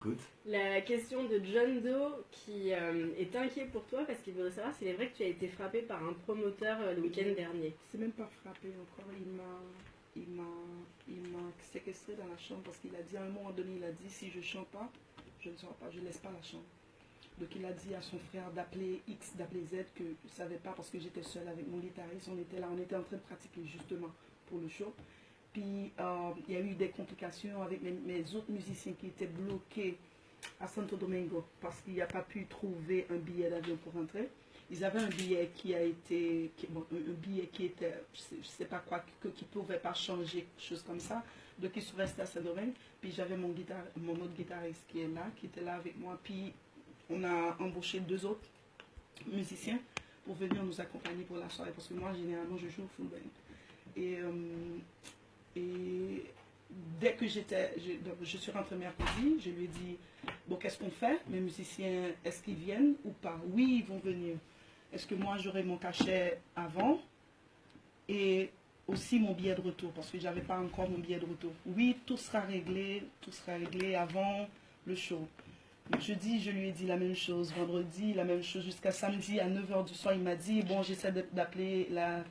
Écoute. La question de John Doe qui est inquiet pour toi parce qu'il voudrait savoir s'il est vrai que tu as été frappé par un promoteur le week-end dernier. C'est même pas frappé encore. Il m'a séquestré dans la chambre parce qu'il a dit à un moment donné, il a dit si je chante pas, je ne sors pas, je laisse pas la chambre. Donc il a dit à son frère d'appeler X, d'appeler Z, que je ne savais pas parce que j'étais seule avec mon guitariste. On était là, on était en train de pratiquer justement pour le show. Puis il y a eu des complications avec mes autres musiciens qui étaient bloqués à Santo Domingo parce qu'il n'y a pas pu trouver un billet d'avion pour rentrer. Ils avaient un billet qui a été, un billet qui était, je ne sais pas quoi, qui ne pouvait pas changer, quelque chose comme ça. Donc ils sont restés à Saint-Domingue. Puis j'avais mon autre guitariste qui est là, qui était là avec moi. Puis on a embauché 2 autres musiciens pour venir nous accompagner pour la soirée. Parce que moi, généralement, je joue au full band. Et dès que je suis rentrée mercredi, je lui ai dit, bon, qu'est-ce qu'on fait? Mes musiciens, est-ce qu'ils viennent ou pas? Oui, ils vont venir. Est-ce que moi, j'aurai mon cachet avant? Et aussi mon billet de retour, parce que je n'avais pas encore mon billet de retour. Oui, tout sera réglé avant le show. Jeudi, je lui ai dit la même chose. Vendredi, la même chose. Jusqu'à samedi, à 9 h du soir, il m'a dit, bon, j'essaie d'appeler la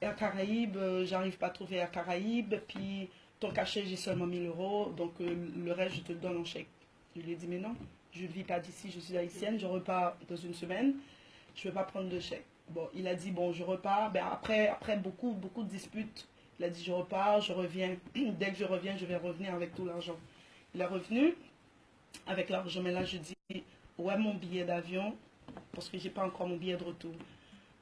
Air Caraïbes, j'arrive pas à trouver Air Caraïbes, puis ton cachet, j'ai seulement 1 000 €, donc le reste, je te le donne en chèque. Je lui ai dit, mais non, je ne vis pas d'ici, je suis haïtienne, je repars dans une semaine, je ne vais pas prendre de chèque. Bon, il a dit, bon, je repars. Ben, après beaucoup de disputes, il a dit, je repars, je reviens. Dès que je reviens, je vais revenir avec tout l'argent. Il est revenu avec l'argent, mais là, je dis, ouais, mon billet d'avion, parce que j'ai pas encore mon billet de retour.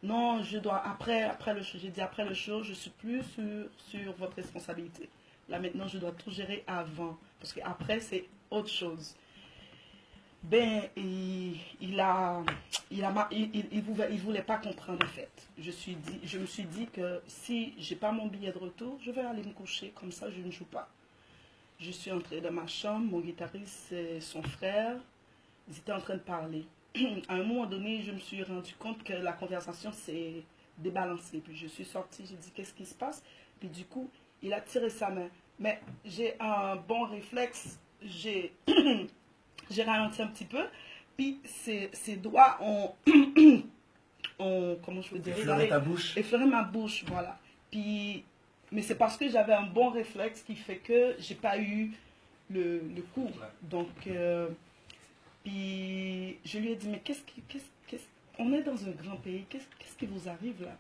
Non, je dois, après le show, j'ai dit, après le show, je ne suis plus sur votre responsabilité. Là, maintenant, je dois tout gérer avant, parce qu'après, c'est autre chose. Ben, il voulait pas comprendre en fait. Je me suis dit que si j'ai pas mon billet de retour, je vais aller me coucher, comme ça je ne joue pas. Je suis entrée dans ma chambre, mon guitariste et son frère, ils étaient en train de parler. À un moment donné, je me suis rendu compte que la conversation s'est débalancée. Puis je suis sortie, j'ai dit qu'est-ce qui se passe? Puis du coup, il a tiré sa main. Mais j'ai un bon réflexe, j'ai ralenti un petit peu, puis ses doigts ont, comment je veux dire, effleuré ta bouche. Effleuré ma bouche, voilà. Puis, mais c'est parce que j'avais un bon réflexe qui fait que j'ai pas eu le coup. Ouais. Donc, puis je lui ai dit, mais on est dans un grand pays, qu'est-ce qui vous arrive là?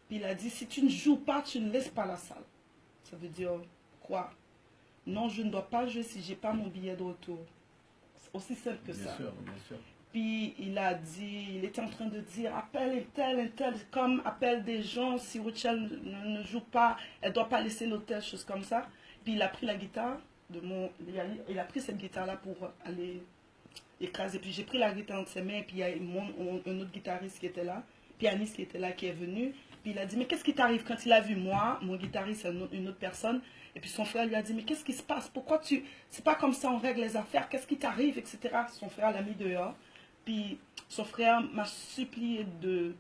Puis il a dit, si tu ne joues pas, tu ne laisses pas la salle. Ça veut dire quoi? Non, je ne dois pas jouer si j'ai pas mon billet de retour. Aussi simple que ça. Bien sûr, bien sûr. Puis il a dit, il était en train de dire, appelle un tel, comme appelle des gens, si Richel ne joue pas, elle ne doit pas laisser l'hôtel, choses comme ça. Puis il a pris la guitare, il a pris cette guitare-là pour aller écraser. Puis j'ai pris la guitare entre ses mains, puis il y a un autre guitariste qui était là, pianiste qui était là, qui est venu. Puis il a dit, mais qu'est-ce qui t'arrive? Quand il a vu moi, mon guitariste et une autre personne, et puis son frère lui a dit, mais qu'est-ce qui se passe? Pourquoi c'est pas comme ça on règle les affaires, qu'est-ce qui t'arrive, etc. Son frère l'a mis dehors. Puis son frère m'a supplié de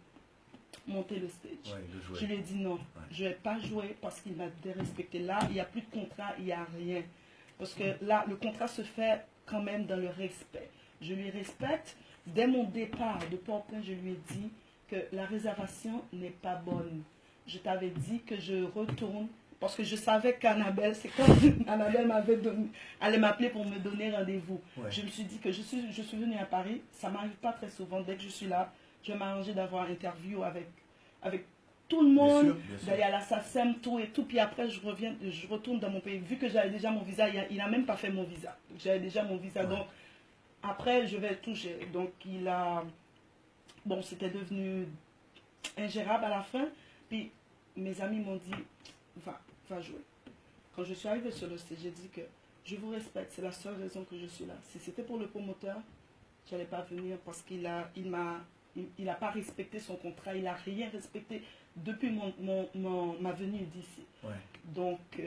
monter le stage. Ouais, de jouer. Je lui ai dit non, Ouais. je ne vais pas jouer parce qu'il m'a dérespecté. Là, il n'y a plus de contrat, il n'y a rien. Parce que là, le contrat se fait quand même dans le respect. Je lui respecte. Dès mon départ de Port-au-Prince, je lui ai dit que la réservation n'est pas bonne. Je t'avais dit que je retourne parce que je savais qu'Annabelle, c'est comme Annabelle allait m'appeler pour me donner rendez-vous. Ouais. Je me suis dit que je suis venue à Paris, ça ne m'arrive pas très souvent. Dès que je suis là, je vais m'arranger d'avoir un interview avec tout le monde, Bien sûr. d'aller à la SACEM, tout et tout. Puis après, je retourne dans mon pays. Vu que j'avais déjà mon visa, il n'a même pas fait mon visa. J'avais déjà mon visa. Ouais. Donc, après, je vais tout gérer. Donc, bon, c'était devenu ingérable à la fin. Puis, mes amis m'ont dit, va jouer. Quand je suis arrivée sur le stage, j'ai dit que je vous respecte, c'est la seule raison que je suis là. Si c'était pour le promoteur, je n'allais pas venir parce qu'il n'a pas respecté son contrat, il n'a rien respecté depuis ma venue d'ici. Ouais. Donc,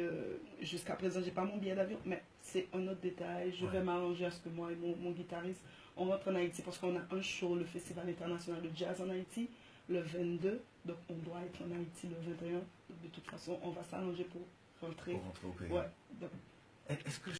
jusqu'à présent, je n'ai pas mon billet d'avion, mais c'est un autre détail. Je vais m'arranger à ce que moi et mon guitariste, on rentre en Haïti parce qu'on a un show, le Festival international de jazz en Haïti, le 22. Donc, on doit être en Haïti le 21. De toute façon, on va s'arranger pour rentrer. Pour rentrer au pays. Ouais. Donc, Est-ce que